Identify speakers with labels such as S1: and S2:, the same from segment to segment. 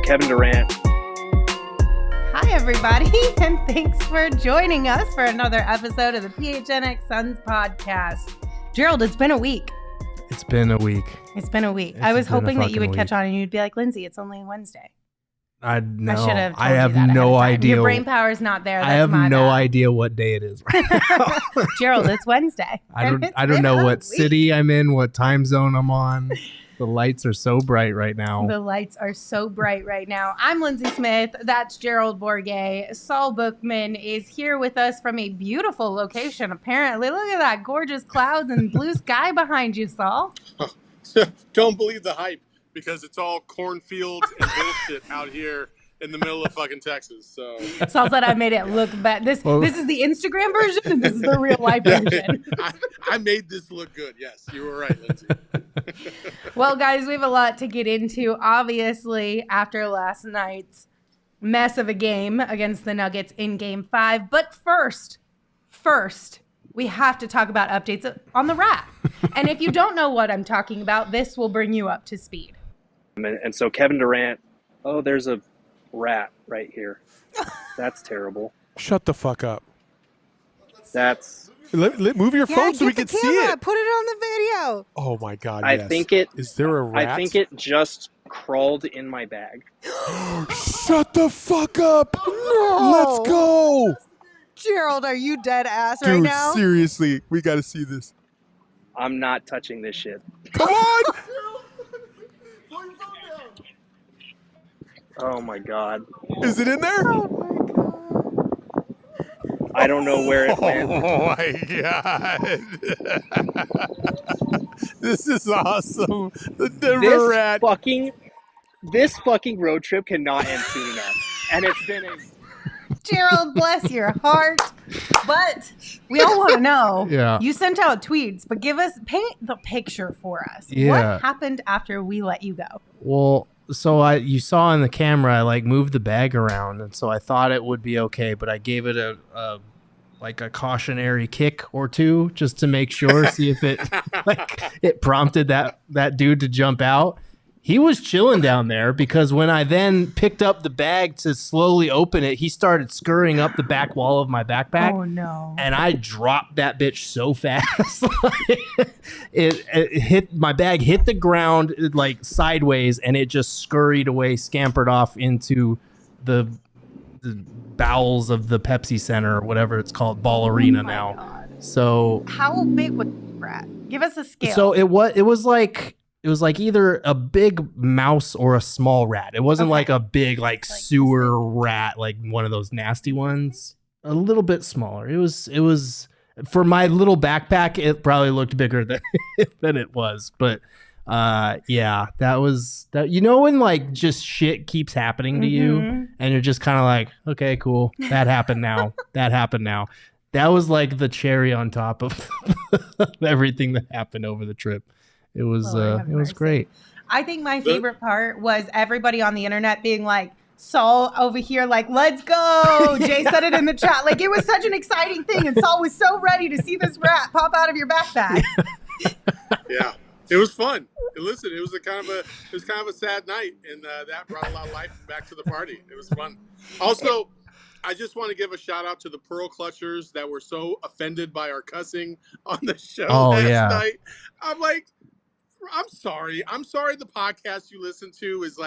S1: Kevin Durant.
S2: Hi, everybody, and thanks for joining us for another episode of the PHNX Suns Podcast. Gerald, it's been a week.
S3: It's been a week.
S2: I was hoping that you would catch on and you'd be like, Lindsay, it's only Wednesday.
S3: I know.
S2: I should have told
S3: I have
S2: you that
S3: no
S2: ahead of time.
S3: idea.
S2: Your brain power's not there. That's
S3: I have
S2: my
S3: no
S2: bad.
S3: idea what day it is right now.
S2: Gerald, it's Wednesday.
S3: I don't know what city I'm in, what time zone I'm on. The lights are so bright right now.
S2: The lights are so bright right now. I'm Lindsay Smith. That's Gerald Bourget. Saul Bookman is here with us from a beautiful location, apparently. Look at that gorgeous clouds and blue sky behind you, Saul.
S4: Don't believe the hype, because it's all cornfields and bullshit out here in the middle of fucking Texas. So
S2: Saul said I made it look bad. This is the Instagram version, and this is the real life version.
S4: I made this look good. Yes, you were right, Lindsay.
S2: Well, guys, we have a lot to get into, obviously, after last night's mess of a game against the Nuggets in Game 5. But first, we have to talk about updates on the rat. And if you don't know what I'm talking about, this will bring you up to speed.
S1: And so Kevin Durant, there's a rat right here. That's terrible.
S5: Shut the fuck up.
S1: That's...
S5: Move your phone so we can see it.
S6: Put it on the video.
S5: Oh my God!
S1: I
S5: yes.
S1: think it...
S5: Is there a rat?
S1: I think it just crawled in my bag.
S5: Shut the fuck up!
S6: No.
S5: Let's go!
S6: Gerald, are you dead ass
S5: Dude,
S6: right now?
S5: seriously, we got to see this.
S1: I'm not touching this shit.
S5: Come on!
S1: Oh my God.
S5: Is it in there?
S6: Oh my god.
S1: I don't know where it went.
S5: Oh my God! This is awesome. The Denver rat.
S1: This fucking road trip cannot end soon enough. And it's been a...
S2: Gerald, bless your heart. But we all want to know.
S3: Yeah.
S2: You sent out tweets, but paint the picture for us.
S3: Yeah.
S2: What happened after we let you go?
S3: Well, so you saw in the camera, I moved the bag around, and so I thought it would be okay, but I gave it a cautionary kick or two just to make sure, see if it it prompted that dude to jump out. He was chilling down there, because when I then picked up the bag to slowly open it, he started scurrying up the back wall of my backpack.
S2: Oh no.
S3: And I dropped that bitch so fast. it hit my bag, hit the ground sideways, and it just scurried away, scampered off into the bowels of the Pepsi Center, or whatever it's called, Ball Arena now.
S2: God.
S3: So
S2: How big was the rat? Give us a scale.
S3: So it was like either a big mouse or a small rat. It wasn't like a big sewer rat, like one of those nasty ones. A little bit smaller. It was for my little backpack, it probably looked bigger than it was. But yeah, that was that. You know when just shit keeps happening to you, and you're just kind of like, okay, cool, that happened now. That happened now. That was like the cherry on top of everything that happened over the trip. It was great.
S2: I think my favorite part was everybody on the internet being like, Saul over here, let's go. Jay said it in the chat. It was such an exciting thing, and Saul was so ready to see this rat pop out of your backpack.
S4: Yeah, it was fun. Listen, it was kind of a sad night, and that brought a lot of life back to the party. It was fun. Also, I just want to give a shout out to the Pearl Clutchers that were so offended by our cussing on the show last night. I'm like, I'm sorry. The podcast you listen to is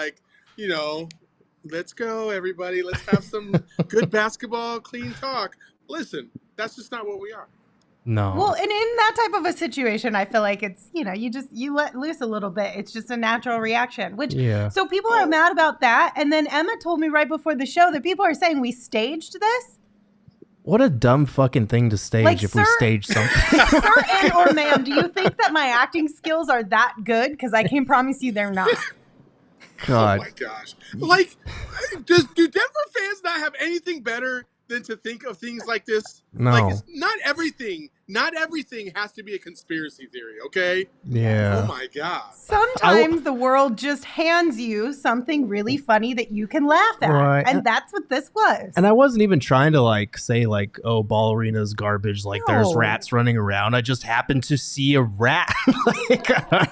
S4: let's go, everybody. Let's have some good basketball, clean talk. Listen, that's just not what we are.
S3: No.
S2: Well, and in that type of a situation, I feel like it's, you let loose a little bit. It's just a natural reaction, so people are mad about that. And then Emma told me right before the show that people are saying we staged this.
S3: What a dumb fucking thing to stage if we stage something.
S2: Sir and or ma'am, do you think that my acting skills are that good? Because I can promise you they're not.
S3: God.
S4: Oh my gosh. Do Denver fans not have anything better than to think of things like this?
S3: No.
S4: Not everything has to be a conspiracy theory, okay?
S3: Yeah.
S4: Oh my God.
S2: Sometimes the world just hands you something really funny that you can laugh at.
S3: Right.
S2: And that's what this was.
S3: And I wasn't even trying to say oh, Ball Arena's garbage, there's rats running around. I just happened to see a rat.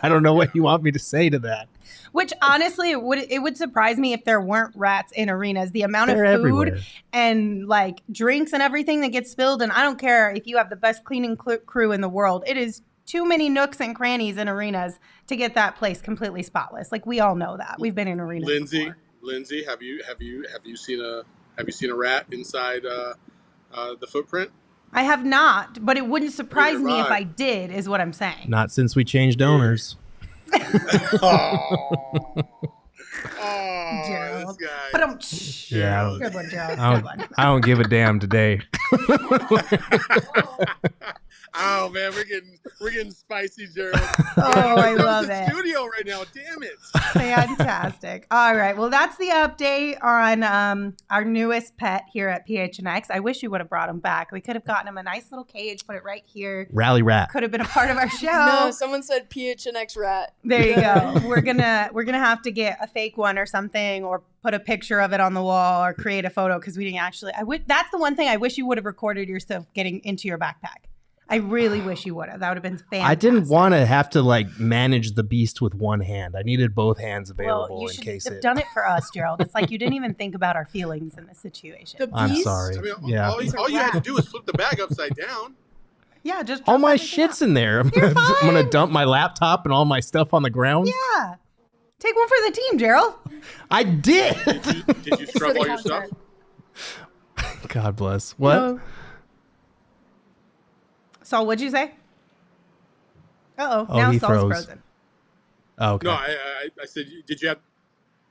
S3: I don't know what you want me to say to that.
S2: Which honestly, it would surprise me if there weren't rats in arenas. The amount
S3: They're
S2: of food
S3: everywhere.
S2: and like drinks and everything that gets spilled. And I don't care if you have the best cleaning crew in the world. It is too many nooks and crannies in arenas to get that place completely spotless. Like we all know that. We've been in arenas.
S4: Lindsay, have you seen a rat inside the footprint?
S2: I have not, but it wouldn't surprise
S4: Neither
S2: me
S4: have
S2: if
S4: I.
S2: I did, is what I'm saying.
S3: Not since we changed owners.
S2: Gerald.
S4: This guy.
S2: But
S3: Yeah.
S2: good one, Gerald.
S3: I
S2: Good
S3: don't,
S2: one.
S3: I don't give a damn today.
S4: Oh man, we're getting spicy, Gerald.
S2: Oh, I
S4: Here comes
S2: love
S4: the
S2: it.
S4: studio right now. Damn it.
S2: Fantastic. All right. Well, that's the update on our newest pet here at PHNX. I wish you would have brought him back. We could have gotten him a nice little cage, put it right here.
S3: Rally rat.
S2: Could have been a part of our show.
S7: No, someone said PHNX rat.
S2: There you go. We're gonna have to get a fake one or something, or put a picture of it on the wall, or create a photo because we didn't actually. That's the one thing I wish you would have recorded yourself getting into your backpack. I really wish you would have. That would have been fantastic.
S3: I didn't want to have to like manage the beast with one hand. I needed both hands available
S2: you
S3: in
S2: should
S3: case
S2: have
S3: it.
S2: done it for us, Gerald. It's like you didn't even think about our feelings in this situation.
S7: The
S3: I'm
S7: beast?
S3: sorry.
S4: I mean,
S3: Yeah.
S4: all you had to do was flip the bag upside down.
S2: Yeah, just
S3: All
S2: drop
S3: my
S2: everything
S3: shit's
S2: out.
S3: in there. I'm
S2: You're
S3: gonna
S2: fine.
S3: dump my laptop and all my stuff on the ground.
S2: Yeah. Take one for the team, Gerald.
S3: I did.
S4: Did you scrub
S7: the
S4: all your stuff?
S7: content.
S3: God bless. What?
S2: No. Saul, what'd you say? Uh-oh.
S3: Oh,
S2: Now
S3: he
S2: Saul's
S3: froze.
S2: frozen.
S3: Oh, okay.
S4: No, I said, did you have?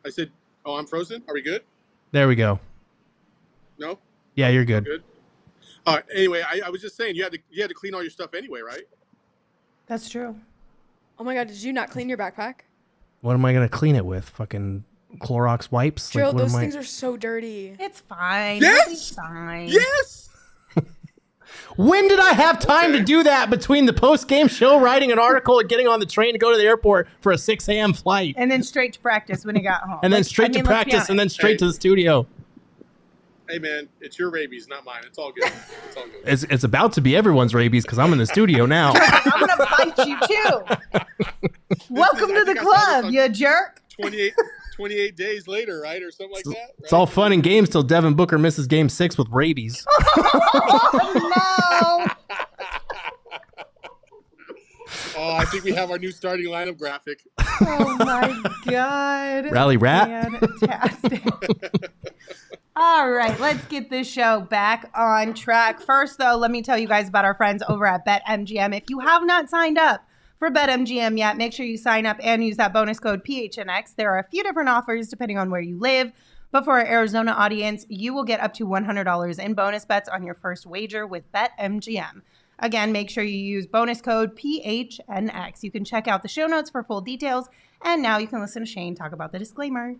S4: I said, oh, I'm frozen. Are we good?
S3: There we go.
S4: No,
S3: Yeah, you're good.
S4: good. All right. Anyway, I was just saying you had to clean all your stuff anyway, right?
S2: That's true.
S7: Oh my god, did you not clean your backpack?
S3: What am I gonna clean it with? Fucking Clorox wipes?
S7: Gerald,
S3: what
S7: those
S3: am I?
S7: things are so dirty.
S2: It's fine.
S4: Yes!
S2: It's fine.
S4: Yes.
S3: When did I have time to do that between the post-game show, writing an article, and getting on the train to go to the airport for a 6 a.m. flight?
S2: And then straight to practice when he got home.
S3: And then
S2: Like,
S3: straight
S2: I mean,
S3: to
S2: let's be
S3: practice and then
S2: honest.
S3: straight to the studio.
S4: Hey man, it's your rabies, not mine. It's all good. It's all good.
S3: It's about to be everyone's rabies because I'm in the studio now.
S2: I'm going to bite you too. Welcome to the
S4: I think I saw
S2: club,
S4: this
S2: you jerk.
S4: 28 days later, right? Or something like that. Right?
S3: It's all fun and games till Devin Booker misses game 6 with rabies.
S2: Oh, no.
S4: Oh, I think we have our new starting lineup graphic.
S2: Oh, my God.
S3: Rally rat.
S2: Fantastic. All right, let's get this show back on track. First, though, let me tell you guys about our friends over at BetMGM. If you have not signed up for BetMGM yet, make sure you sign up and use that bonus code PHNX. There are a few different offers depending on where you live. But for our Arizona audience, you will get up to $100 in bonus bets on your first wager with BetMGM. Again, make sure you use bonus code PHNX. You can check out the show notes for full details. And now you can listen to Shane talk about the disclaimer.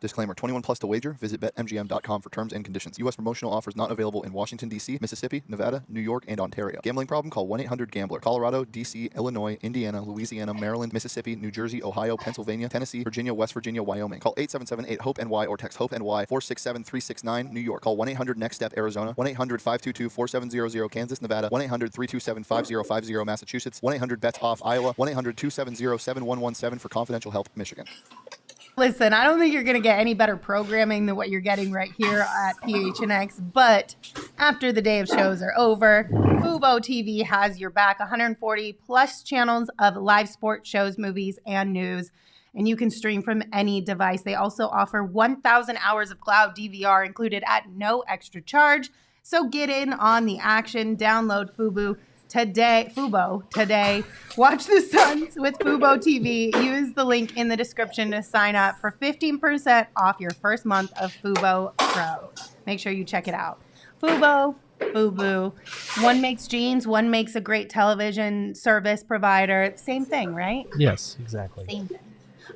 S8: Disclaimer, 21 plus to wager. Visit BetMGM.com for terms and conditions. U.S. promotional offers not available in Washington, D.C., Mississippi, Nevada, New York, and Ontario. Gambling problem? Call 1-800-GAMBLER. Colorado, D.C., Illinois, Indiana, Louisiana, Maryland, Mississippi, New Jersey, Ohio, Pennsylvania, Tennessee, Virginia, West Virginia, Wyoming. Call 877-8-HOPE-NY or text HOPE-NY 467-369, New York. Call 1-800-NEXT-STEP, Arizona. 1-800-522-4700, Kansas, Nevada. 1-800-327-5050, Massachusetts. 1-800-BETS-OFF, Iowa. 1-800-270-7117 for confidential help, Michigan.
S2: Listen, I don't think you're going to get any better programming than what you're getting right here at PHNX, but after the day of shows are over, Fubo TV has your back. 140 plus channels of live sports shows, movies, and news, and you can stream from any device. They also offer 1,000 hours of cloud DVR included at no extra charge. So get in on the action. Download Fubo today. Watch the Suns with Fubo TV. Use the link in the description to sign up for 15% off your first month of Fubo Pro. Make sure you check it out. Fubo. One makes jeans, one makes a great television service provider. Same thing, right?
S3: Yes, exactly.
S2: Same thing.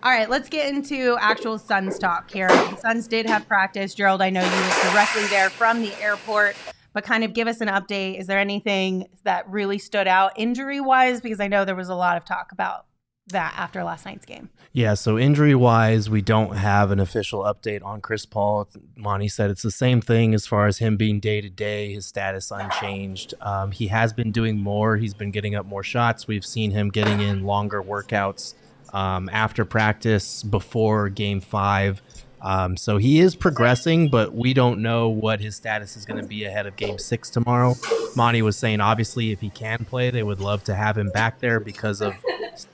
S2: All right, let's get into actual Suns talk here. The Suns did have practice. Gerald, I know you were directly there from the airport, but kind of give us an update. Is there anything that really stood out injury-wise? Because I know there was a lot of talk about that after last night's game.
S3: Yeah, so injury-wise, we don't have an official update on Chris Paul. Monty said it's the same thing as far as him being day-to-day, his status unchanged. He has been doing more. He's been getting up more shots. We've seen him getting in longer workouts after practice before Game 5. So he is progressing, but we don't know what his status is going to be ahead of Game 6 tomorrow. Monty was saying, obviously, if he can play, they would love to have him back there because of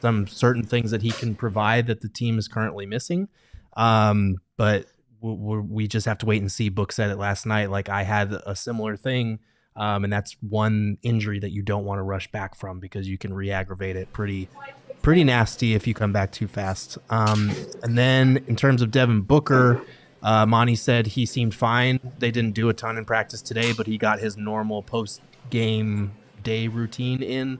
S3: some certain things that he can provide that the team is currently missing. But we just have to wait and see. Book said it last night. Like, I had a similar thing, and that's one injury that you don't want to rush back from because you can re-aggravate it pretty nasty if you come back too fast. And then in terms of Devin Booker, Monty said he seemed fine. They didn't do a ton in practice today, but he got his normal post-game day routine in,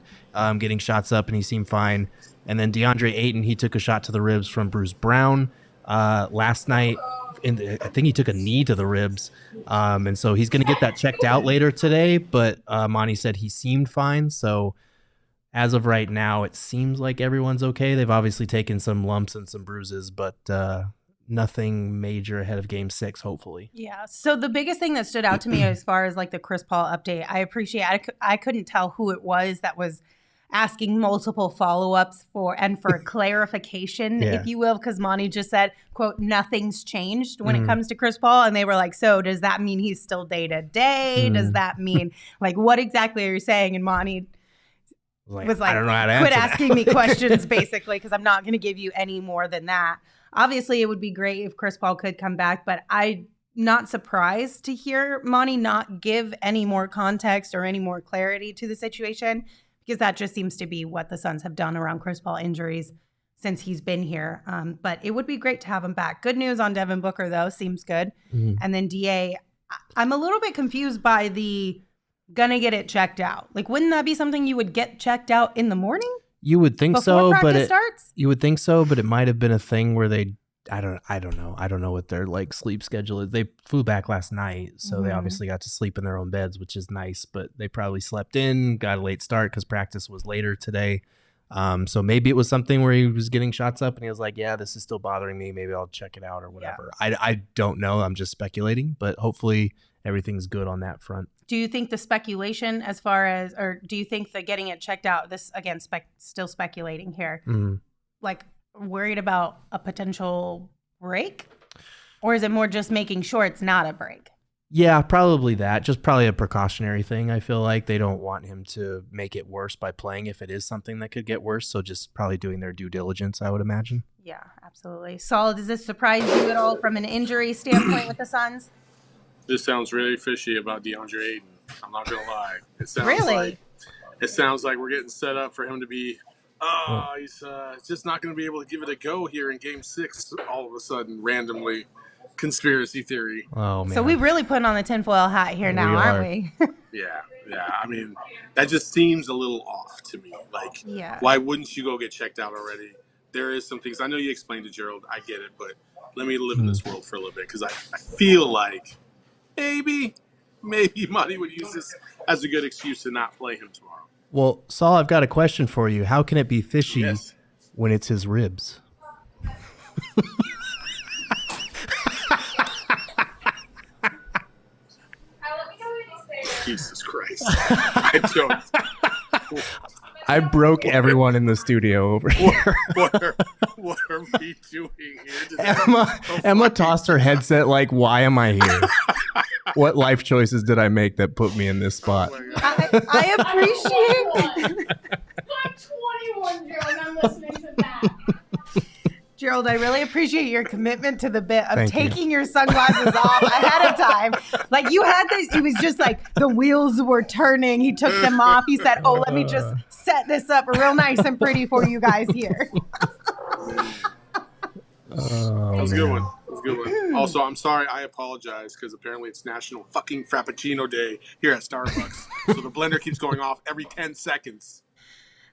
S3: getting shots up, and he seemed fine. And then DeAndre Ayton, he took a shot to the ribs from Bruce Brown last night. I think he took a knee to the ribs. And so he's going to get that checked out later today, but Monty said he seemed fine. So as of right now, it seems like everyone's okay. They've obviously taken some lumps and some bruises, but nothing major ahead of Game 6, hopefully.
S2: Yeah. So the biggest thing that stood out to me as far as like the Chris Paul update, I appreciate. I couldn't tell who it was that was asking multiple follow-ups for clarification, if you will, because Monty just said, quote, nothing's changed when it comes to Chris Paul. And they were like, so does that mean he's still day-to-day? Does that mean, like, what exactly are you saying? And Monty was like,
S3: I don't know how to
S2: quit
S3: answer
S2: asking me questions, basically, because I'm not going to give you any more than that. Obviously, it would be great if Chris Paul could come back, but I'm not surprised to hear Monty not give any more context or any more clarity to the situation, because that just seems to be what the Suns have done around Chris Paul injuries since he's been here. But it would be great to have him back. Good news on Devin Booker, though. Seems good. And then DA, I'm a little bit confused by the gonna get it checked out. Like, wouldn't that be something you would get checked out in the morning?
S3: You would think
S2: before practice starts?
S3: You would think so, but it might have been a thing where they, I don't know. I don't know what their like sleep schedule is. They flew back last night, so they obviously got to sleep in their own beds, which is nice, but they probably slept in, got a late start because practice was later today. So maybe it was something where he was getting shots up and he was like, yeah, this is still bothering me. Maybe I'll check it out or whatever. Yeah. I don't know. I'm just speculating, but hopefully everything's good on that front.
S2: Do you think the speculation as far as, or do you think that getting it checked out, this again, still speculating here, like worried about a potential break? Or is it more just making sure it's not a break?
S3: Yeah, probably that. Just probably a precautionary thing. I feel like they don't want him to make it worse by playing if it is something that could get worse. So just probably doing their due diligence, I would imagine.
S2: Yeah, absolutely. Saul, does this surprise you at all from an injury standpoint with the Suns?
S4: This sounds really fishy about DeAndre Ayton. I'm not gonna lie. It sounds
S2: really?
S4: It sounds like we're getting set up for him to be. He's just not going to be able to give it a go here in Game 6. All of a sudden, randomly, conspiracy theory.
S3: Oh man!
S2: So we really putting on the tinfoil hat here now, aren't we?
S4: Yeah. I mean, that just seems a little off to me. Like, why wouldn't you go get checked out already? There is some things. I know you explained to Gerald. I get it, but let me live in this world for a little bit because I feel like maybe Monty would use this as a good excuse to not play him tomorrow.
S3: Well, Saul, I've got a question for you. How can it be fishy when it's his ribs?
S4: Jesus Christ. I don't.
S5: I broke everyone in the studio over here.
S4: What are we doing here?
S5: Emma tossed her headset like, why am I here? What life choices did I make that put me in this spot?
S2: I appreciate
S9: I'm 21, Gerald. I'm listening to that.
S2: Gerald, I really appreciate your commitment to the bit of taking your sunglasses off ahead of time. Like, you had this, it was just like the wheels were turning. He took them off. He said, oh, let me just set this up real nice and pretty for you guys here.
S4: That was a good one. Also, I'm sorry. I apologize because apparently it's National fucking Frappuccino Day here at Starbucks. So the blender keeps going off every 10 seconds.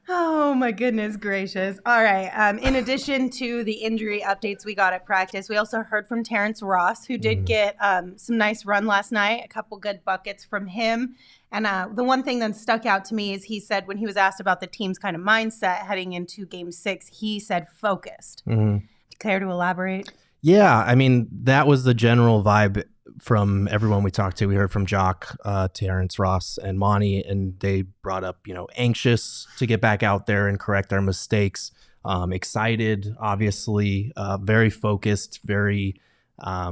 S2: Oh, my goodness gracious. All right. In addition to the injury updates we got at practice, we also heard from Terrence Ross, who did get some nice run last night, a couple good buckets from him. And the one thing that stuck out to me is he said when he was asked about the team's kind of mindset heading into Game 6, he said focused. Care to elaborate?
S3: Yeah, I mean, that was the general vibe from everyone we talked to. We heard from Jock, Terrence Ross, and Monty, and they brought up, anxious to get back out there and correct our mistakes. Excited, obviously, very focused, very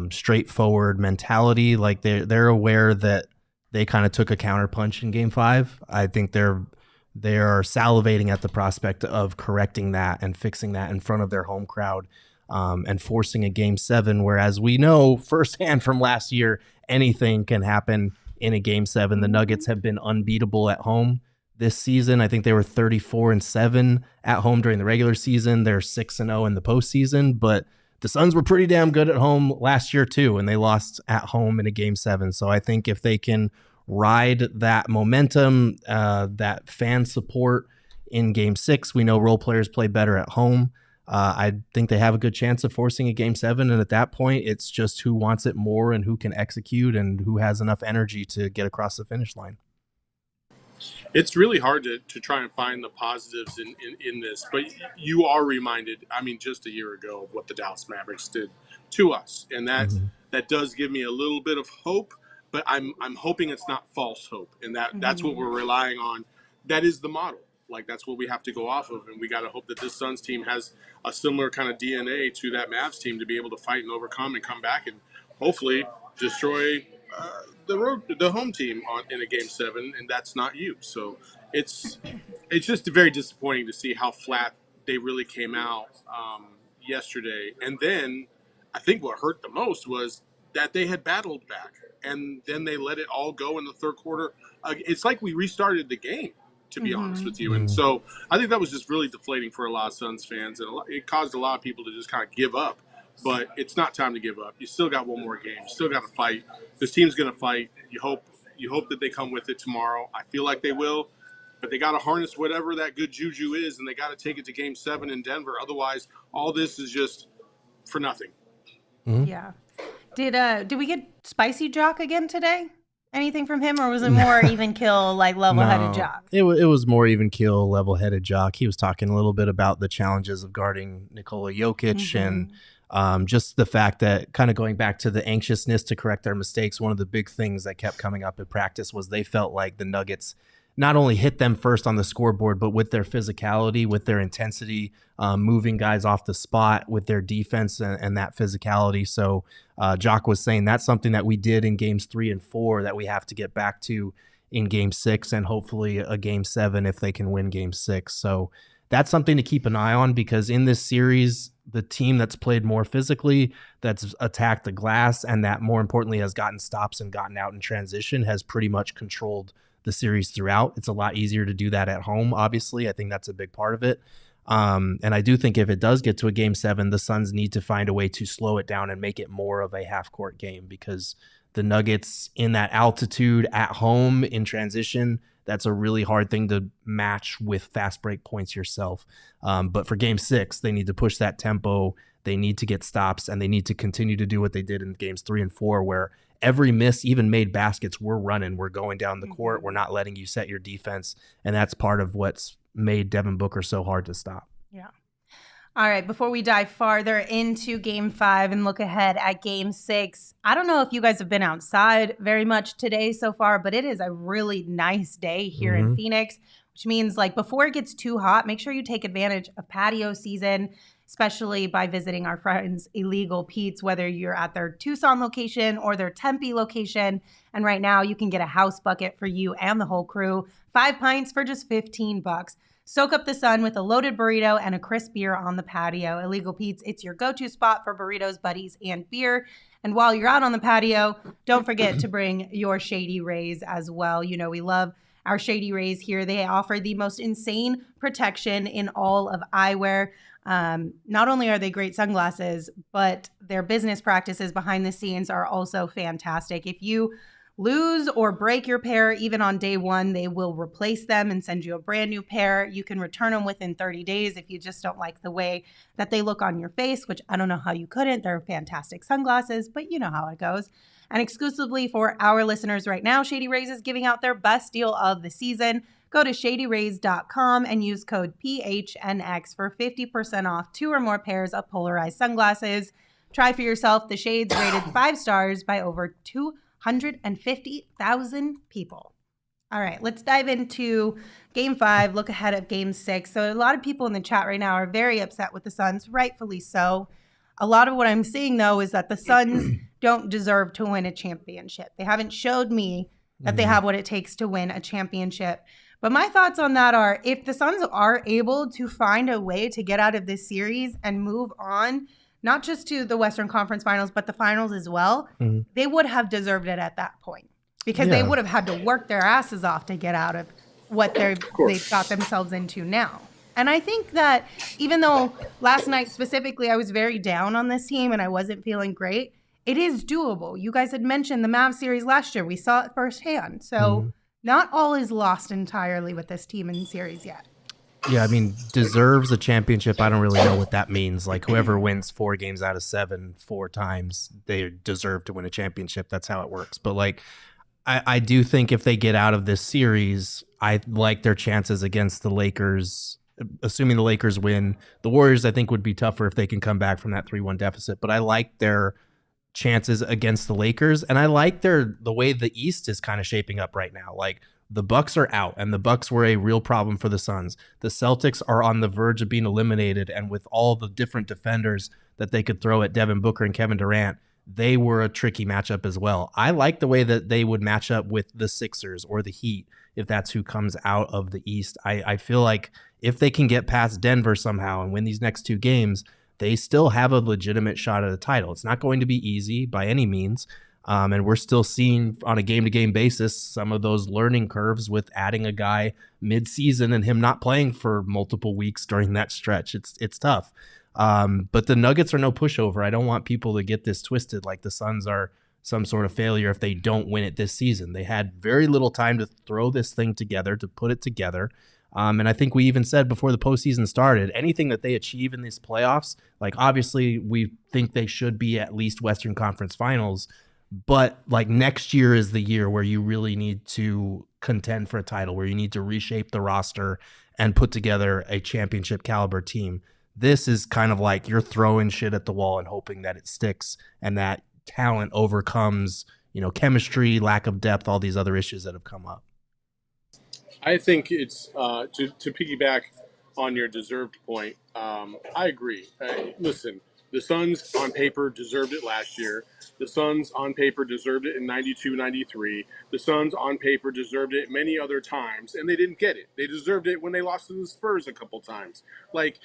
S3: straightforward mentality. Like they're aware that they kind of took a counterpunch in Game 5. I think they are salivating at the prospect of correcting that and fixing that in front of their home crowd, and forcing a Game 7. Whereas we know firsthand from last year, anything can happen in a Game 7. The Nuggets have been unbeatable at home this season. I think they were 34-7 at home during the regular season. They're 6-0 in the postseason, but the Suns were pretty damn good at home last year too, and they lost at home in a Game 7. So I think if they can ride that momentum, that fan support in Game 6, we know role players play better at home. I think they have a good chance of forcing a Game 7, and at that point, it's just who wants it more and who can execute and who has enough energy to get across the finish line.
S4: It's really hard to try and find the positives in this, but you are reminded, just a year ago, of what the Dallas Mavericks did to us, and that does give me a little bit of hope, but I'm hoping it's not false hope, and that's what we're relying on. That is the model. Like, that's what we have to go off of, and we got to hope that this Suns team has a similar kind of DNA to that Mavs team to be able to fight and overcome and come back and hopefully destroy the home team in a Game 7, and that's not you. So it's just very disappointing to see how flat they really came out yesterday. And then I think what hurt the most was that they had battled back, and then they let it all go in the third quarter. It's like we restarted the game, to be honest with you. And so I think that was just really deflating for a lot of Suns fans, and it caused a lot of people to just kind of give up. But it's not time to give up. You still got one more game. You still got to fight. This team's going to fight. You hope that they come with it tomorrow. I feel like they will. But they got to harness whatever that good juju is, and they got to take it to Game 7 in Denver. Otherwise, all this is just for nothing.
S2: Yeah. Did we get Spicy Jock again today? Anything from him, or was it more even kill, like level-headed Jock?
S3: It was more even kill, level-headed Jock. He was talking a little bit about the challenges of guarding Nikola Jokic and just the fact that, kind of going back to the anxiousness to correct their mistakes, one of the big things that kept coming up in practice was they felt like the Nuggets not only hit them first on the scoreboard, but with their physicality, with their intensity, moving guys off the spot, with their defense and that physicality. So Jock was saying that's something that we did in Games 3 and 4 that we have to get back to in Game 6, and hopefully a Game 7 if they can win Game 6. So that's something to keep an eye on, because in this series, the team that's played more physically, that's attacked the glass, and that more importantly has gotten stops and gotten out in transition, has pretty much controlled the series throughout. It's a lot easier to do that at home, obviously. I think that's a big part of it. And I do think if it does get to a Game 7, the Suns need to find a way to slow it down and make it more of a half-court game, because the Nuggets in that altitude at home in transition, that's a really hard thing to match with fast break points yourself. But for Game 6, they need to push that tempo. They need to get stops, and they need to continue to do what they did in Games 3 and 4, where every miss, even made baskets, we're running, we're going down the court, we're not letting you set your defense. And that's part of what's made Devin Booker so hard to stop.
S2: Yeah. All right, before we dive farther into Game 5 and look ahead at Game 6, I don't know if you guys have been outside very much today so far, but it is a really nice day here in Phoenix, which means, like, before it gets too hot, make sure you take advantage of patio season, especially by visiting our friends Illegal Pete's, whether you're at their Tucson location or their Tempe location. And right now you can get a house bucket for you and the whole crew, 5 pints for just $15. Soak up the sun with a loaded burrito and a crisp beer on the patio. Illegal Pete's, it's your go-to spot for burritos, buddies, and beer. And while you're out on the patio, don't forget to bring your Shady Rays as well. You know, we love our Shady Rays here. They offer the most insane protection in all of eyewear. Not only are they great sunglasses, but their business practices behind the scenes are also fantastic. If you lose or break your pair, even on day one, they will replace them and send you a brand new pair. You can return them within 30 days if you just don't like the way that they look on your face, which I don't know how you couldn't. They're fantastic sunglasses, but you know how it goes. And exclusively for our listeners right now, Shady Rays is giving out their best deal of the season. Go to shadyrays.com and use code PHNX for 50% off 2 or more pairs of polarized sunglasses. Try for yourself the shades rated 5 stars by over 250,000 people. All right, let's dive into Game 5, look ahead of Game 6. So a lot of people in the chat right now are very upset with the Suns, rightfully so. A lot of what I'm seeing, though, is that the Suns don't deserve to win a championship. They haven't showed me that they have what it takes to win a championship. But my thoughts on that are, if the Suns are able to find a way to get out of this series and move on, not just to the Western Conference Finals, but the finals as well, they would have deserved it at that point. Because they would have had to work their asses off to get out of what they've got themselves into now. And I think that even though last night specifically I was very down on this team and I wasn't feeling great, it is doable. You guys had mentioned the Mavs series last year. We saw it firsthand. So not all is lost entirely with this team in series yet.
S3: Yeah, I mean, deserves a championship. I don't really know what that means. Like, whoever wins 4 games out of 7 4 times, they deserve to win a championship. That's how it works. But, like, I do think if they get out of this series, I like their chances against the Lakers, assuming the Lakers win. The Warriors, I think, would be tougher if they can come back from that 3-1 deficit. But I like their chances against the Lakers, and I like the way the East is kind of shaping up right now. Like, the Bucks are out, and the Bucks were a real problem for the Suns. The Celtics are on the verge of being eliminated, and with all the different defenders that they could throw at Devin Booker and Kevin Durant, they were a tricky matchup as well. I like the way that they would match up with the Sixers or the Heat if that's who comes out of the East. I feel like if they can get past Denver somehow and win these next 2 games, they still have a legitimate shot at a title. It's not going to be easy by any means. And we're still seeing on a game-to-game basis some of those learning curves with adding a guy mid-season and him not playing for multiple weeks during that stretch. It's tough. But the Nuggets are no pushover. I don't want people to get this twisted like the Suns are some sort of failure if they don't win it this season. They had very little time to throw this thing together, to put it together. And I think we even said before the postseason started, anything that they achieve in these playoffs, like obviously we think they should be at least Western Conference Finals, but like next year is the year where you really need to contend for a title, where you need to reshape the roster and put together a championship caliber team. This is kind of like you're throwing shit at the wall and hoping that it sticks and that talent overcomes, chemistry, lack of depth, all these other issues that have come up.
S4: I think it's to piggyback on your deserved point. I agree. Listen, the Suns on paper deserved it last year. The Suns on paper deserved it in 92, 93. The Suns on paper deserved it many other times, and they didn't get it. They deserved it when they lost to the Spurs a couple times. Like,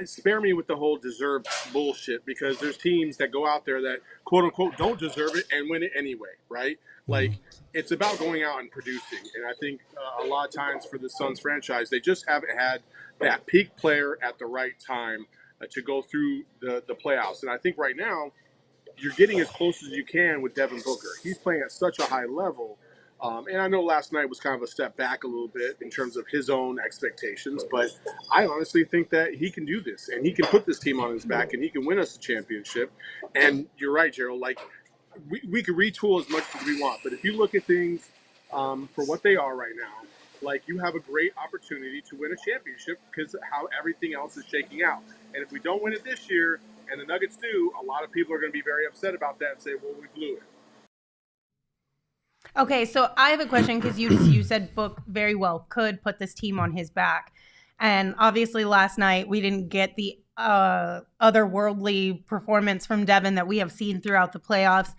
S4: spare me with the whole deserved bullshit, because there's teams that go out there that quote unquote don't deserve it and win it anyway, right? Like, it's about going out and producing. And I think a lot of times for the Suns franchise, they just haven't had that peak player at the right time to go through the playoffs. And I think right now you're getting as close as you can with Devin Booker. He's playing at such a high level. And I know last night was kind of a step back a little bit in terms of his own expectations, but I honestly think that he can do this, and he can put this team on his back, and he can win us a championship. And you're right, Gerald, like, we could retool as much as we want, but if you look at things for what they are right now, like, you have a great opportunity to win a championship because of how everything else is shaking out. And if we don't win it this year, and the Nuggets do, a lot of people are going to be very upset about that and say, well, we blew it.
S2: Okay, so I have a question, because you said Book very well could put this team on his back. And obviously last night we didn't get the otherworldly performance from Devin that we have seen throughout the playoffs.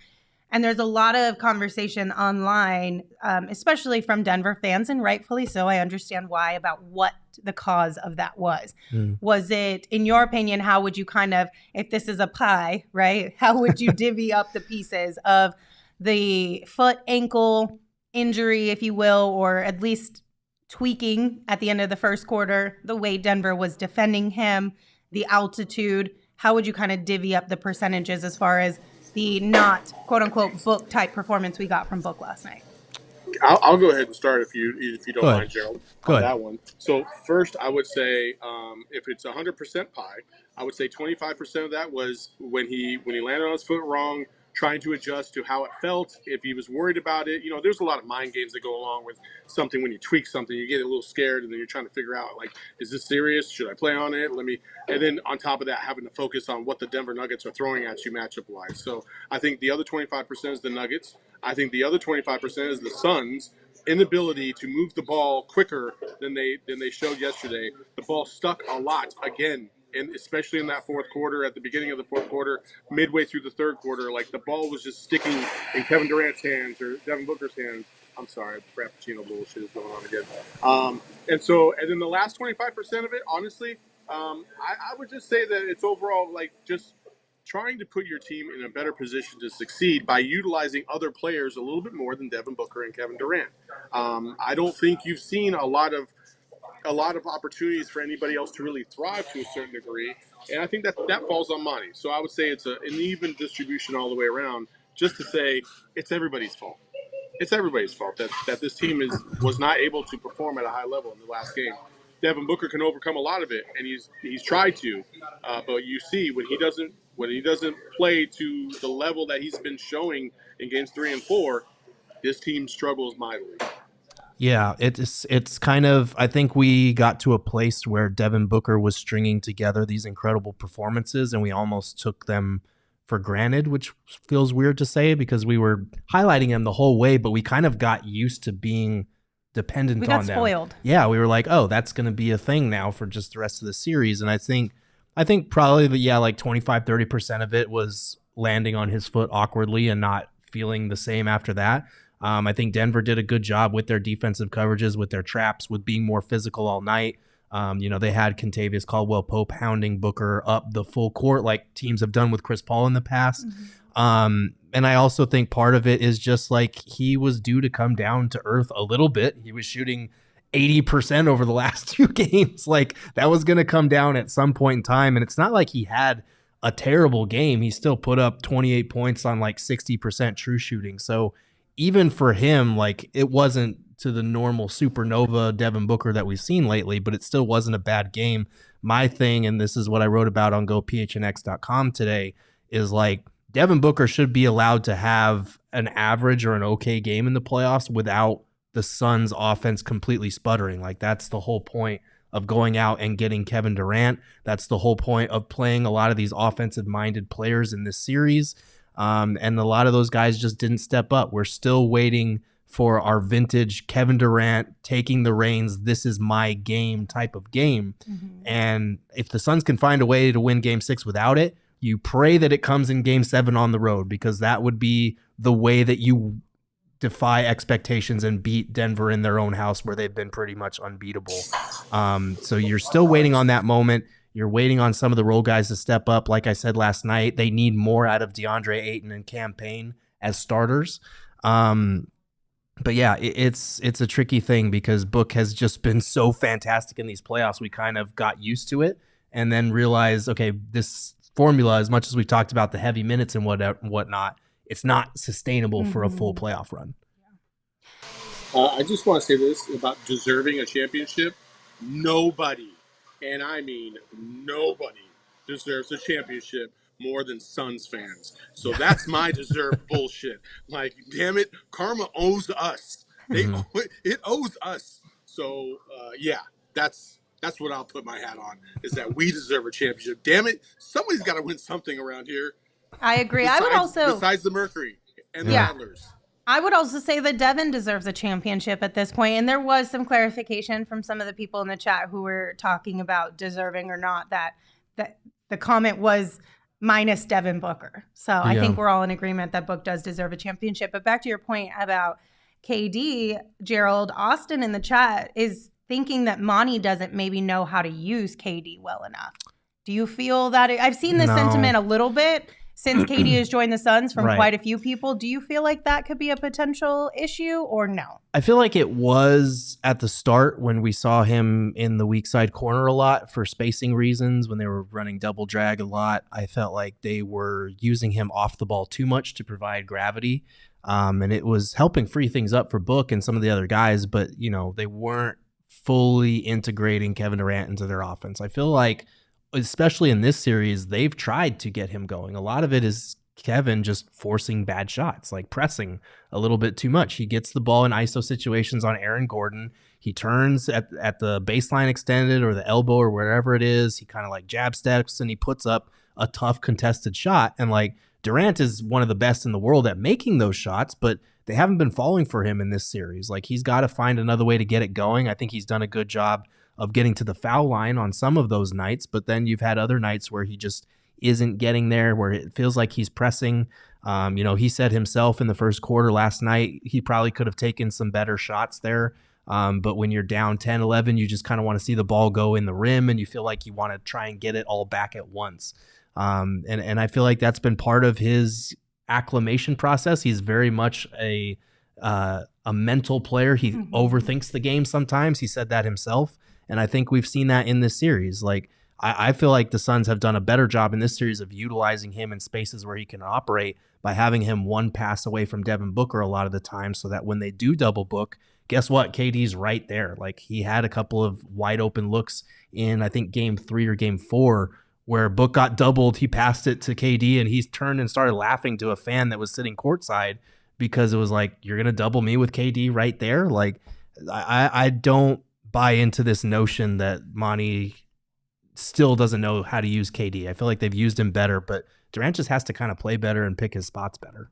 S2: And there's a lot of conversation online, especially from Denver fans, and rightfully so. I understand why, about what the cause of that was. Was it, in your opinion, how would you kind of, if this is a pie, right, how would you divvy up the pieces of the foot, ankle injury, if you will, or at least tweaking at the end of the first quarter, the way Denver was defending him, the altitude? How would you kind of divvy up the percentages as far as the not quote-unquote Book type performance we got from Book last night?
S4: I'll go ahead and start if you don't
S3: Go
S4: mind,
S3: ahead.
S4: Gerald,
S3: Go
S4: on
S3: ahead.
S4: that one. So first, I would say if it's 100% pie, I would say 25% of that was when he landed on his foot wrong, trying to adjust to how it felt. If he was worried about it, there's a lot of mind games that go along with something. When you tweak something, you get a little scared, and then you're trying to figure out, like, is this serious? Should I play on it? And then on top of that, having to focus on what the Denver Nuggets are throwing at you matchup-wise. So I think the other 25% is the Nuggets. I think the other 25% is the Suns, inability to move the ball quicker than they showed yesterday. The ball stuck a lot again, and especially in that fourth quarter, at the beginning of the fourth quarter, midway through the third quarter, like the ball was just sticking in Kevin Durant's hands or Devin Booker's hands. I'm sorry, Frappuccino bullshit is going on again. And then the last 25% of it, honestly, I would just say that it's overall like just trying to put your team in a better position to succeed by utilizing other players a little bit more than Devin Booker and Kevin Durant. I don't think you've seen a lot of opportunities for anybody else to really thrive to a certain degree, and I think that falls on Monty. So I would say it's an even distribution all the way around. Just to say, it's everybody's fault. It's everybody's fault that this team was not able to perform at a high level in the last game. Devin Booker can overcome a lot of it, and he's tried to, but you see when he doesn't play to the level that he's been showing in games 3 and 4, this team struggles mightily.
S3: Yeah, it's kind of, I think we got to a place where Devin Booker was stringing together these incredible performances, and we almost took them for granted, which feels weird to say because we were highlighting him the whole way, but we kind of got used to being dependent on them.
S2: We got spoiled.
S3: Yeah, we were like, oh, that's going to be a thing now for just the rest of the series. And I think probably, like 25-30% of it was landing on his foot awkwardly and not feeling the same after that. I think Denver did a good job with their defensive coverages, with their traps, with being more physical all night. They had Kentavious Caldwell-Pope hounding Booker up the full court like teams have done with Chris Paul in the past. Mm-hmm. And I also think part of it is just like he was due to come down to earth a little bit. He was shooting 80% over the last 2 games. Like that was going to come down at some point in time. And it's not like he had a terrible game. He still put up 28 points on like 60% true shooting. So even for him, like it wasn't to the normal supernova Devin Booker that we've seen lately, but it still wasn't a bad game. My thing, and this is what I wrote about on GoPHNX.com today, is like Devin Booker should be allowed to have an average or an okay game in the playoffs without the Suns offense completely sputtering. Like that's the whole point of going out and getting Kevin Durant. That's the whole point of playing a lot of these offensive minded players in this series. And a lot of those guys just didn't step up. We're still waiting for our vintage Kevin Durant taking the reins, this is my game type of game. Mm-hmm. And if the Suns can find a way to win game 6 without it, you pray that it comes in game 7 on the road, because that would be the way that you defy expectations and beat Denver in their own house where they've been pretty much unbeatable. So you're still waiting on that moment. You're waiting on some of the role guys to step up. Like I said last night, they need more out of DeAndre Ayton and Cam Payne as starters. But yeah, it's a tricky thing because Book has just been so fantastic in these playoffs. We kind of got used to it and then realized, okay, this formula, as much as we've talked about the heavy minutes and whatnot, it's not sustainable for a full playoff run.
S4: I just want to say this about deserving a championship. Nobody, and I mean nobody, deserves a championship more than Suns fans. So that's my deserved bullshit. Like, damn it, karma owes us. It owes us. So, yeah, that's what I'll put my hat on, is that we deserve a championship. Damn it, somebody's got to win something around here.
S2: I agree.
S4: Besides the Mercury and the Rattlers.
S2: I would also say that Devin deserves a championship at this point. And there was some clarification from some of the people in the chat who were talking about deserving or not, that the comment was minus Devin Booker. So I think we're all in agreement that Book does deserve a championship. But back to your point about KD, Gerald, Austin in the chat is thinking that Monty doesn't maybe know how to use KD well enough. Do you feel that? I've seen this sentiment a little bit since KD has joined the Suns from quite a few people. Do you feel like that could be a potential issue or no?
S3: I feel like it was at the start when we saw him in the weak side corner a lot for spacing reasons, when they were running double drag a lot. I felt like they were using him off the ball too much to provide gravity. And it was helping free things up for Book and some of the other guys, but they weren't fully integrating Kevin Durant into their offense. I feel like, especially in this series, they've tried to get him going. A lot of it is Kevin just forcing bad shots, like pressing a little bit too much. He gets the ball in ISO situations on Aaron Gordon. He turns at the baseline extended or the elbow or wherever it is. He kind of like jab steps and he puts up a tough contested shot. And like Durant is one of the best in the world at making those shots, but they haven't been falling for him in this series. Like, he's got to find another way to get it going. I think he's done a good job of getting to the foul line on some of those nights, but then you've had other nights where he just isn't getting there, where it feels like he's pressing. He said himself in the first quarter last night, he probably could have taken some better shots there. But when you're down 10, 11, you just kind of want to see the ball go in the rim, and you feel like you want to try and get it all back at once. And I feel like that's been part of his acclimation process. He's very much a mental player. He overthinks the game sometimes. He said that himself. And I think we've seen that in this series. Like, I feel like the Suns have done a better job in this series of utilizing him in spaces where he can operate by having him one pass away from Devin Booker a lot of the time, so that when they do double book, guess what? KD's right there. Like, he had a couple of wide open looks in, I think, game 3 or game 4, where Book got doubled. He passed it to KD, and he's turned and started laughing to a fan that was sitting courtside because it was like, you're going to double me with KD right there? Like, I don't buy into this notion that Monty still doesn't know how to use KD. I feel like they've used him better, but Durant just has to kind of play better and pick his spots better.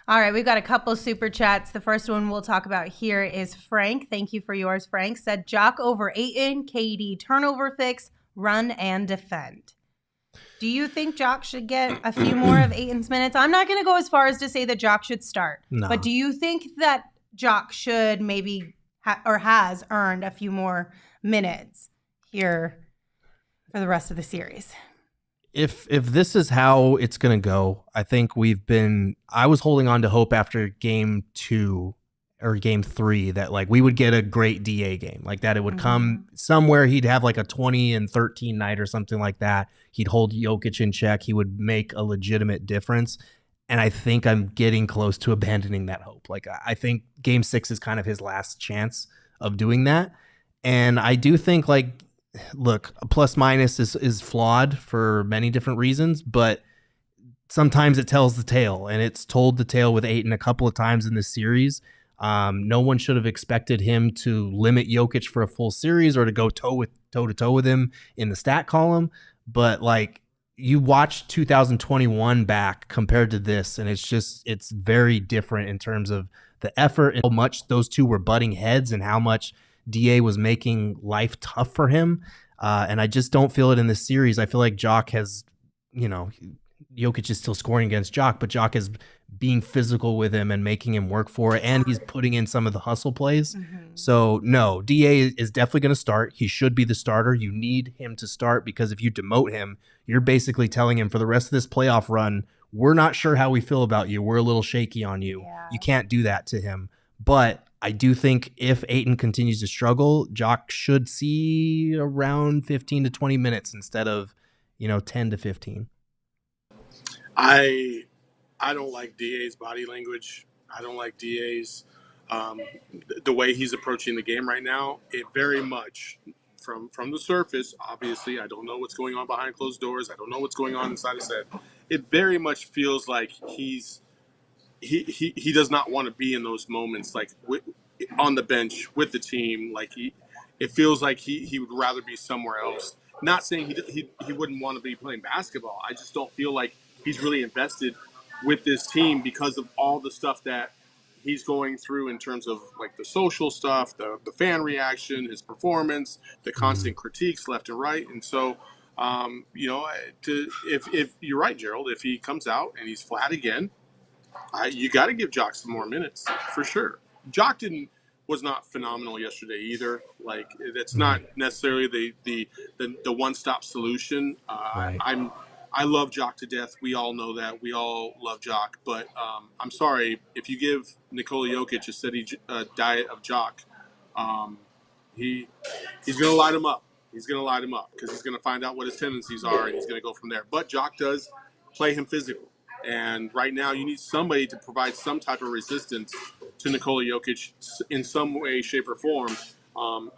S2: All right, we've got a couple super chats. The first one we'll talk about here is Frank. Thank you for yours, Frank. Said Jock over Ayton, KD turnover fix, run and defend. Do you think Jock should get a few more of Ayton's minutes? I'm not going to go as far as to say that Jock should start. No. But do you think that Jock should maybe or has earned a few more minutes here for the rest of the series?
S3: If this is how it's going to go, I think I was holding on to hope after game 2 or game 3 that like we would get a great DA game, like that it would come somewhere. He'd have like a 20 and 13 night or something like that. He'd hold Jokic in check. He would make a legitimate difference. And I think I'm getting close to abandoning that hope. Like, I think game 6 is kind of his last chance of doing that. And I do think, like, look, a plus minus is flawed for many different reasons, but sometimes it tells the tale, and it's told the tale with Ayton a couple of times in this series. No one should have expected him to limit Jokic for a full series or to go toe to toe with him in the stat column. But like, you watch 2021 back compared to this, and it's very different in terms of the effort and how much those two were butting heads and how much DA was making life tough for him. And I just don't feel it in this series. I feel like Jock has, Jokic is still scoring against Jock, but Jock is being physical with him and making him work for it, and he's putting in some of the hustle plays. So no, DA is definitely going to start. He should be the starter. You need him to start, because if you demote him, you're basically telling him for the rest of this playoff run, we're not sure how we feel about you. We're a little shaky on you. Yeah. You can't do that to him. But I do think if Ayton continues to struggle, Jock should see around 15 to 20 minutes instead of, 10 to 15.
S4: I don't like DA's body language. I don't like DA's the way he's approaching the game right now. It very much, from the surface, obviously, I don't know what's going on behind closed doors. I don't know what's going on inside his head. It very much feels like he does not want to be in those moments, like on the bench with the team. Like it feels like he would rather be somewhere else. Not saying he wouldn't want to be playing basketball. I just don't feel like he's really invested with this team because of all the stuff that he's going through in terms of like the social stuff, the fan reaction, his performance, the constant critiques left and right. And so, if you're right, Gerald, if he comes out and he's flat again, you got to give Jock some more minutes for sure. Jock was not phenomenal yesterday either. Like, that's not necessarily the one-stop solution. Right. I love Jock to death. We all know that. We all love Jock. But I'm sorry, if you give Nikola Jokic a steady diet of Jock, he's going to light him up. He's going to light him up because he's going to find out what his tendencies are, and he's going to go from there. But Jock does play him physical. And right now you need somebody to provide some type of resistance to Nikola Jokic in some way, shape, or form.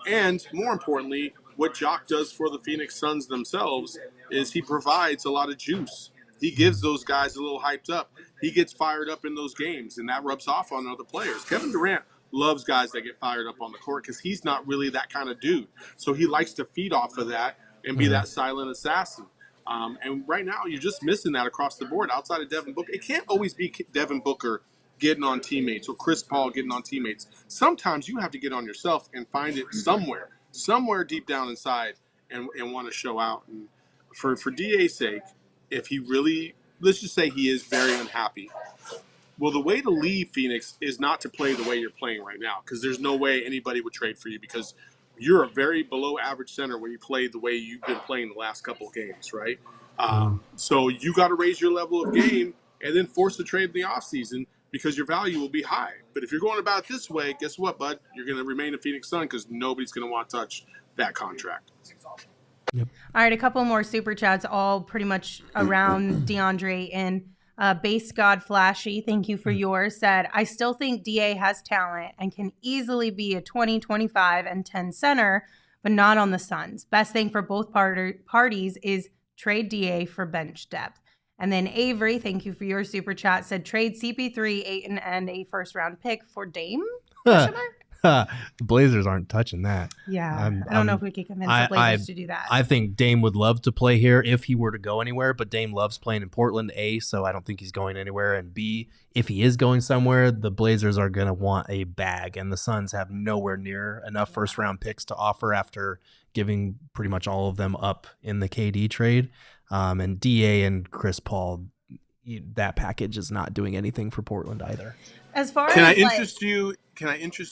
S4: And more importantly, what Jock does for the Phoenix Suns themselves is he provides a lot of juice. He gives those guys a little hyped up. He gets fired up in those games, and that rubs off on other players. Kevin Durant loves guys that get fired up on the court because he's not really that kind of dude. So he likes to feed off of that and be that silent assassin. And right now, you're just missing that across the board outside of Devin Booker. It can't always be Devin Booker getting on teammates or Chris Paul getting on teammates. Sometimes you have to get on yourself and find it somewhere deep down inside and want to show out. And for DA's sake, if he really, let's just say he is very unhappy. Well, the way to leave Phoenix is not to play the way you're playing right now, because there's no way anybody would trade for you, because you're a very below average center when you play the way you've been playing the last couple of games, right? So you got to raise your level of game and then force the trade in the offseason, because your value will be high. But if you're going about it this way, guess what, bud? You're going to remain a Phoenix Sun, because nobody's going to want to touch that contract.
S2: All right, a couple more super chats, all pretty much around DeAndre. And Base God Flashy, thank you for yours, said, I still think DA has talent and can easily be a 20, 25, and 10 center, but not on the Suns. Best thing for both parties is trade DA for bench depth. And then Avery, thank you for your super chat, said trade CP3, Ayton, and a first-round pick for Dame?
S3: The Blazers aren't touching that.
S2: Yeah, I don't know if we can convince the Blazers to do that.
S3: I think Dame would love to play here if he were to go anywhere, but Dame loves playing in Portland, A, so I don't think he's going anywhere, and B, if he is going somewhere, the Blazers are going to want a bag, and the Suns have nowhere near enough first-round picks to offer after giving pretty much all of them up in the KD trade. And DA and Chris Paul, that package is not doing anything for Portland either.
S2: As far
S4: Can
S2: as
S4: I interest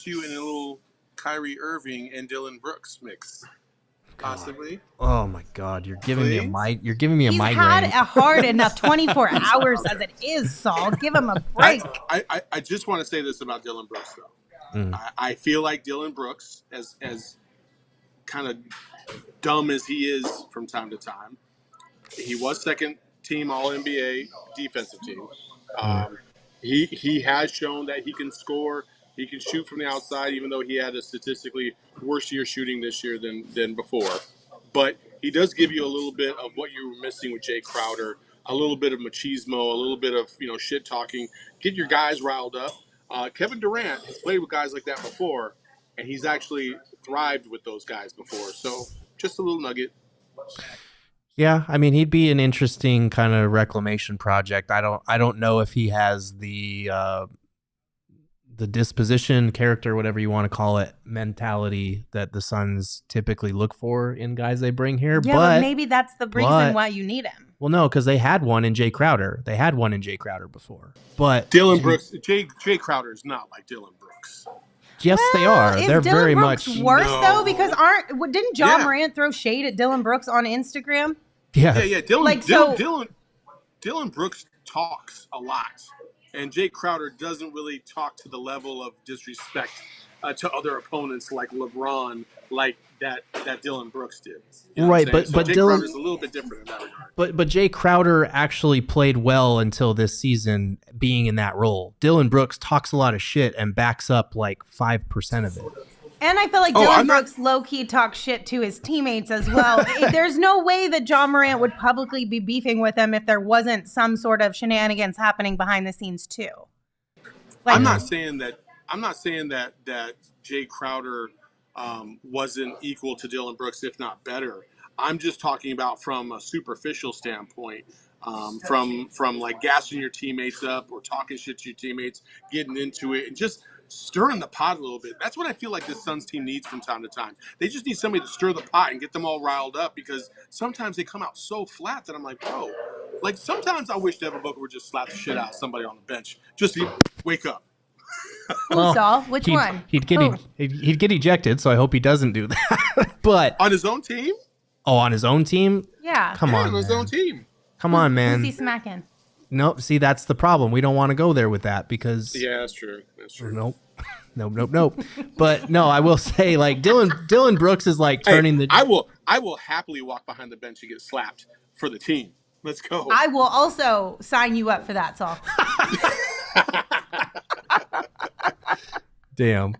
S4: you in a little Kyrie Irving and Dylan Brooks mix? Possibly.
S3: Oh my God, you're giving me a migraine.
S2: He's had a hard enough 24 hours as it is, Saul. Give him a break.
S4: I just want to say this about Dylan Brooks, though. I feel like Dylan Brooks, as kind of dumb as he is from time to time, he was second team All-NBA defensive team. He has shown that he can score. He can shoot from the outside, even though he had a statistically worse year shooting this year than before. But he does give you a little bit of what you were missing with Jay Crowder, a little bit of machismo, a little bit of shit talking. Get your guys riled up. Kevin Durant has played with guys like that before, and he's actually thrived with those guys before. So just a little nugget.
S3: Yeah, I mean, he'd be an interesting kind of reclamation project. I don't know if he has the disposition, character, whatever you want to call it, mentality that the Suns typically look for in guys they bring here.
S2: Yeah, but maybe that's the reason why you need him.
S3: Well, no, because they had one in Jay Crowder. They had one in Jay Crowder before. But
S4: Dylan Brooks, Jay Crowder is not like Dylan Brooks.
S3: Yes, they are. They're
S2: Dylan
S3: very
S2: Brooks
S3: much
S2: worse though, because didn't John Morant throw shade at Dylan Brooks on Instagram?
S3: Yeah.
S4: Dylan Brooks talks a lot, and Jay Crowder doesn't really talk to the level of disrespect to other opponents like LeBron, like that Dylan Brooks did.
S3: Right, but
S4: Jay
S3: Dylan
S4: Crowder's a little bit different in that regard.
S3: But Jay Crowder actually played well until this season being in that role. Dylan Brooks talks a lot of shit and backs up like 5% of it.
S2: And I feel like Dylan Brooks low-key talks shit to his teammates as well. There's no way that John Morant would publicly be beefing with him if there wasn't some sort of shenanigans happening behind the scenes too.
S4: I'm not saying that Jay Crowder wasn't equal to Dylan Brooks, if not better. I'm just talking about from a superficial standpoint, from like gassing your teammates up or talking shit to your teammates, getting into it, and just stirring the pot a little bit. That's what I feel like this Suns team needs from time to time. They just need somebody to stir the pot and get them all riled up, because sometimes they come out so flat that I'm like, bro, like sometimes I wish Devin Booker would just slap the shit out of somebody on the bench. Just wake up.
S2: Saul, which one?
S3: He'd get ejected, so I hope he doesn't do that. But
S4: on his own team?
S3: Oh, on his own team?
S2: Yeah.
S3: Come on,
S4: on his own team.
S3: Come on, man.
S2: Who's he smacking?
S3: Nope. See, that's the problem. We don't want to go there with that because.
S4: Yeah, that's true.
S3: Nope. Nope. But no, I will say, like Dylan Brooks is like turning the.
S4: I will happily walk behind the bench and get slapped for the team. Let's go.
S2: I will also sign you up for that, Saul.
S3: Damn.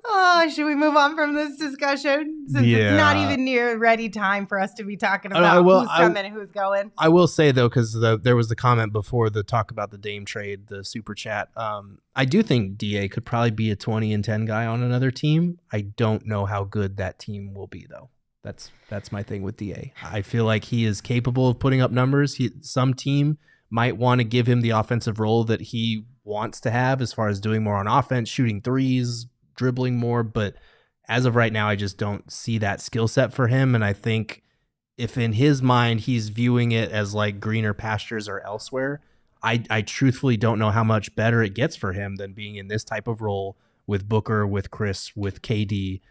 S2: Oh, should we move on from this discussion? Since it's not even near ready time for us to be talking about who's coming and who's going.
S3: I will say, though, because there was the comment before the talk about the Dame trade, the super chat. I do think DA could probably be a 20 and 10 guy on another team. I don't know how good that team will be, though. That's my thing with DA. I feel like he is capable of putting up numbers. Some team might want to give him the offensive role that he wants to have as far as doing more on offense, shooting threes, dribbling more. But as of right now, I just don't see that skill set for him. And I think if in his mind he's viewing it as like greener pastures or elsewhere, I truthfully don't know how much better it gets for him than being in this type of role with Booker, with Chris, with KD.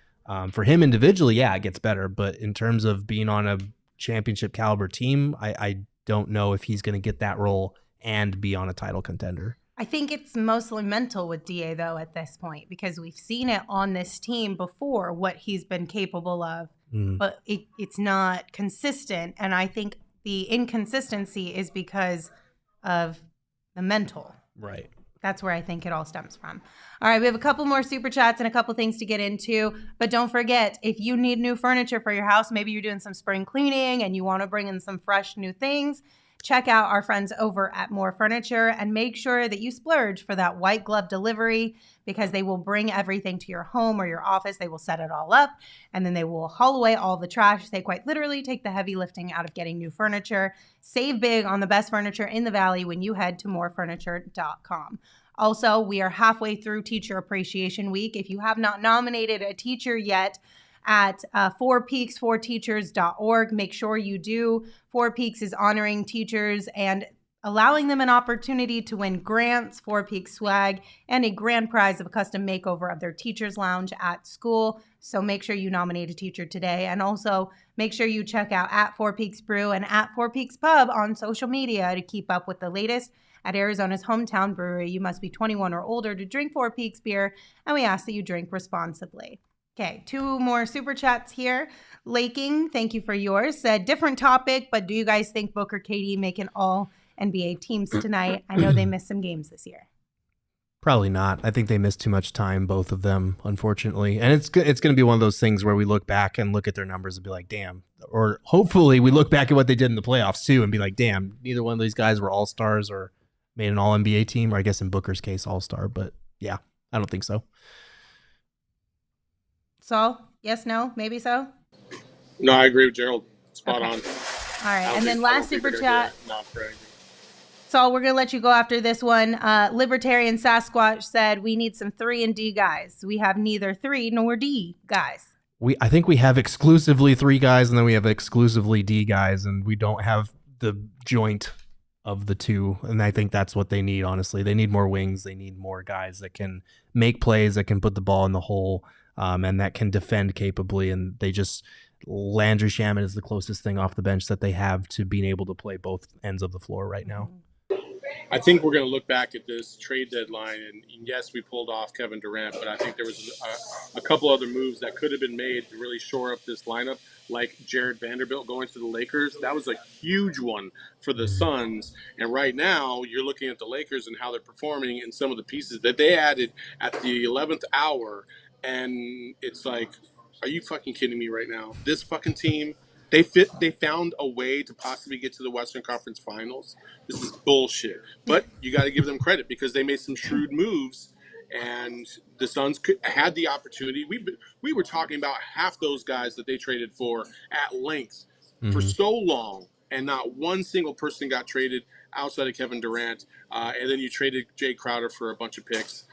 S3: For him individually, yeah, it gets better. But in terms of being on a championship caliber team, I don't know if he's going to get that role and be on a title contender.
S2: I think it's mostly mental with DA, though, at this point, because we've seen it on this team before, what he's been capable of, but it's not consistent. And I think the inconsistency is because of the mental.
S3: Right.
S2: That's where I think it all stems from. All right, we have a couple more super chats and a couple things to get into. But don't forget, if you need new furniture for your house, maybe you're doing some spring cleaning and you want to bring in some fresh new things, check out our friends over at More Furniture and make sure that you splurge for that white glove delivery, because they will bring everything to your home or your office. They will set it all up and then they will haul away all the trash. They quite literally take the heavy lifting out of getting new furniture. Save big on the best furniture in the Valley when you head to morefurniture.com. Also, we are halfway through Teacher Appreciation Week. If you have not nominated a teacher yet, at 4peaks4teachers.org. Make sure you do. 4 Peaks is honoring teachers and allowing them an opportunity to win grants, 4 Peaks swag, and a grand prize of a custom makeover of their teacher's lounge at school. So make sure you nominate a teacher today. And also make sure you check out at 4 Peaks Brew and at 4 Peaks Pub on social media to keep up with the latest at Arizona's hometown brewery. You must be 21 or older to drink 4 Peaks beer, and we ask that you drink responsibly. Okay, 2 more super chats here. Laking, thank you for yours. Said, different topic, but do you guys think Booker, KD make an all NBA teams tonight? I know they missed some games this year.
S3: Probably not. I think they missed too much time, both of them, unfortunately. And it's going to be one of those things where we look back and look at their numbers and be like, damn. Or hopefully we look back at what they did in the playoffs too and be like, damn, neither one of these guys were all-stars or made an all-NBA team, or I guess in Booker's case, all-star. But yeah, I don't think so.
S2: So, yes, no, maybe so?
S4: No, I agree with Gerald. Spot on.
S2: All right, and then last super chat.
S4: Not for anything.
S2: So we're going to let you go after this one. Libertarian Sasquatch said, we need some 3 and D guys. We have neither 3 nor D guys.
S3: I think we have exclusively 3 guys, and then we have exclusively D guys, and we don't have the joint of the 2. And I think that's what they need, honestly. They need more wings. They need more guys that can make plays, that can put the ball in the hole, and that can defend capably. And Landry Shamet is the closest thing off the bench that they have to being able to play both ends of the floor right now.
S4: I think we're going to look back at this trade deadline, and yes, we pulled off Kevin Durant, but I think there was a couple other moves that could have been made to really shore up this lineup, like Jared Vanderbilt going to the Lakers. That was a huge one for the Suns, and right now you're looking at the Lakers and how they're performing and some of the pieces that they added at the 11th hour, and it's like, are you fucking kidding me right now? This fucking team... They found a way to possibly get to the Western Conference Finals. This is bullshit. But you got to give them credit because they made some shrewd moves, and the Suns had the opportunity. We were talking about half those guys that they traded for at length for so long, and not one single person got traded outside of Kevin Durant. And then you traded Jay Crowder for a bunch of picks.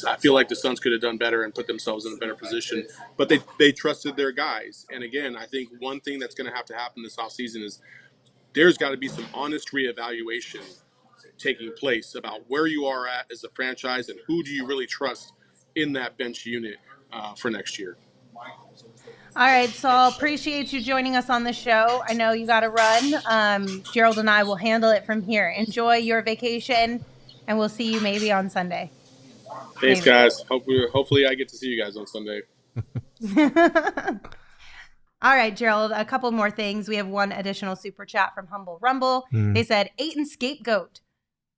S4: I feel like the Suns could have done better and put themselves in a better position. But they trusted their guys. And again, I think one thing that's going to have to happen this offseason is there's got to be some honest reevaluation taking place about where you are at as a franchise and who do you really trust in that bench unit for next year.
S2: All right, so appreciate you joining us on the show. I know you got to run. Gerald and I will handle it from here. Enjoy your vacation, and we'll see you maybe on Sunday.
S4: Thanks, guys. Hopefully I get to see you guys on Sunday.
S2: All right, Gerald, a couple more things. We have one additional super chat from Humble Rumble. They said, Ayton scapegoat.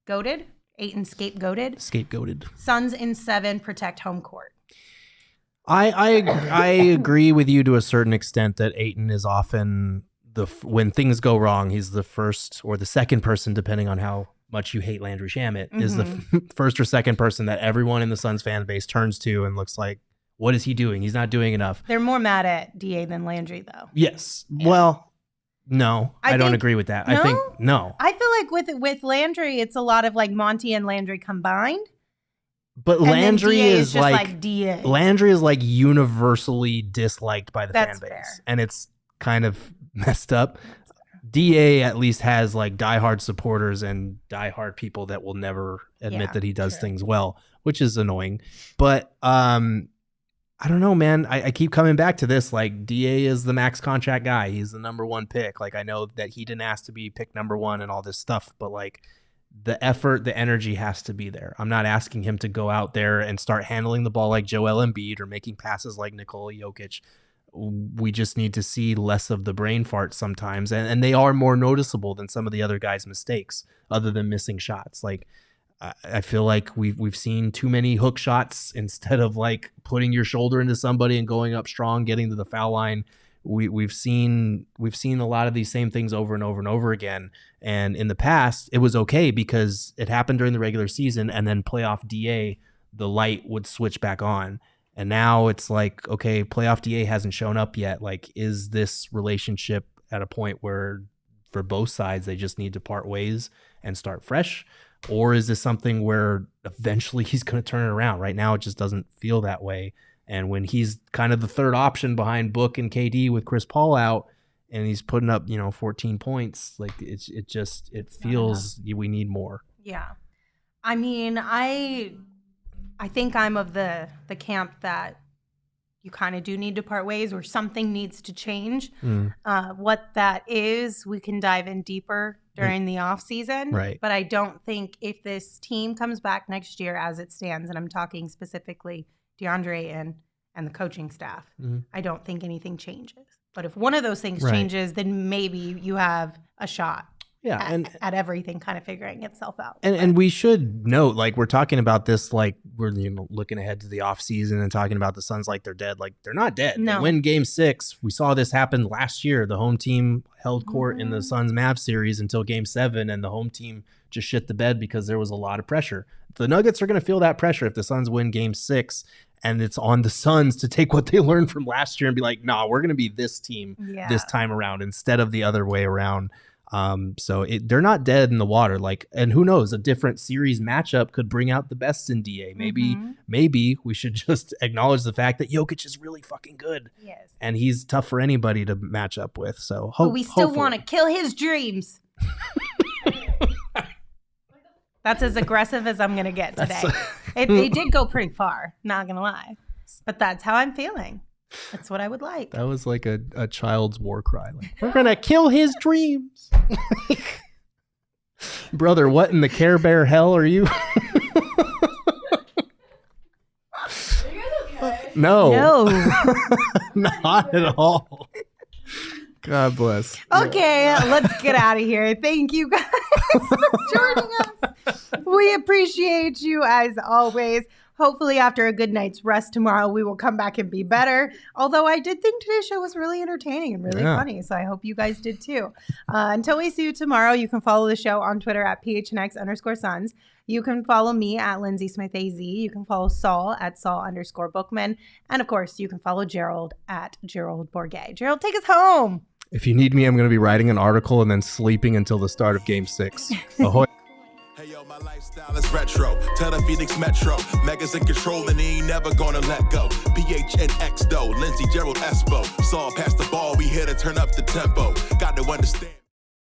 S2: Goated? Ayton scapegoated?
S3: Scapegoated.
S2: Suns in 7, protect home court.
S3: I agree with you to a certain extent that Ayton is often, when things go wrong, he's the first or the second person, depending on how much you hate Landry Shamet, is the first or second person that everyone in the Suns fan base turns to and looks like, What is he doing? He's not doing enough.
S2: They're more mad at DA than Landry, though.
S3: Yes. Yeah. Well, no, I don't agree with that.
S2: No?
S3: I think no.
S2: I feel like with Landry, it's a lot of like Monty and Landry combined.
S3: But Landry is
S2: just
S3: like
S2: DA.
S3: Landry is like universally disliked by the
S2: That's
S3: fan base,
S2: fair.
S3: and it's kind of messed up. DA at least has like diehard supporters and diehard people that will never admit that he does things well, which is annoying. But I don't know, man. I keep coming back to this. Like, DA is the max contract guy. He's the number one pick. Like, I know that he didn't ask to be picked number one and all this stuff, but like the effort, the energy has to be there. I'm not asking him to go out there and start handling the ball like Joel Embiid or making passes like Nikola Jokic. We just need to see less of the brain fart sometimes. And they are more noticeable than some of the other guys' mistakes other than missing shots. Like, I feel like we've seen too many hook shots instead of like putting your shoulder into somebody and going up strong, getting to the foul line. We've seen a lot of these same things over and over and over again. And in the past, it was okay because it happened during the regular season, and then playoff DA, the light would switch back on. And now it's like, okay, playoff DA hasn't shown up yet. Like, is this relationship at a point where for both sides they just need to part ways and start fresh? Or is this something where eventually he's going to turn it around? Right now, it just doesn't feel that way. And when he's kind of the third option behind Book and KD with Chris Paul out, and he's putting up, 14 points, like it feels we need more.
S2: Yeah. I mean, I think I'm of the camp that you kind of do need to part ways or something needs to change. What that is, we can dive in deeper during the off season.
S3: Right.
S2: But I don't think if this team comes back next year as it stands, and I'm talking specifically DeAndre and the coaching staff, I don't think anything changes. But if one of those things changes, then maybe you have a shot.
S3: Yeah,
S2: at everything kind of figuring itself out.
S3: And we should note, like, we're talking about this like we're looking ahead to the offseason and talking about the Suns like they're dead. Like, they're not dead.
S2: No.
S3: They win Game 6. We saw this happen last year. The home team held court in the Suns-Mavs series until Game 7, and the home team just shit the bed because there was a lot of pressure. The Nuggets are going to feel that pressure if the Suns win Game 6, and it's on the Suns to take what they learned from last year and be like, nah, we're going to be this team this time around instead of the other way around. So they're not dead in the water. Like, and who knows, a different series matchup could bring out the best in DA. Maybe we should just acknowledge the fact that Jokic is really fucking good.
S2: Yes.
S3: And he's tough for anybody to match up with. So
S2: but we still want to kill his dreams. That's as aggressive as I'm going to get today. They did go pretty far, not going to lie. But that's how I'm feeling. That's what I would like.
S3: That was like a child's war cry. Like, we're going to kill his dreams. Brother, what in the Care Bear hell are you? No. Not at all.
S5: God bless.
S2: Okay, let's get out of here. Thank you guys for joining us. We appreciate you as always. Hopefully after a good night's rest tomorrow, we will come back and be better. Although I did think today's show was really entertaining and really funny. So I hope you guys did too. Until we see you tomorrow, you can follow the show on Twitter at PHNX_Suns. You can follow me at Lindsay Smith AZ. You can follow Saul at Saul_Bookman. And of course, you can follow Gerald at Gerald Bourget. Gerald, take us home.
S5: If you need me, I'm going to be writing an article and then sleeping until the start of Game 6. Ahoy.
S10: Hey yo, my lifestyle is retro. Tell the Phoenix Metro. Megas in control and he ain't never gonna let go. PHNX though, Lindsey, Gerald, Espo. Saw past the ball, we here to turn up the tempo. Got to understand.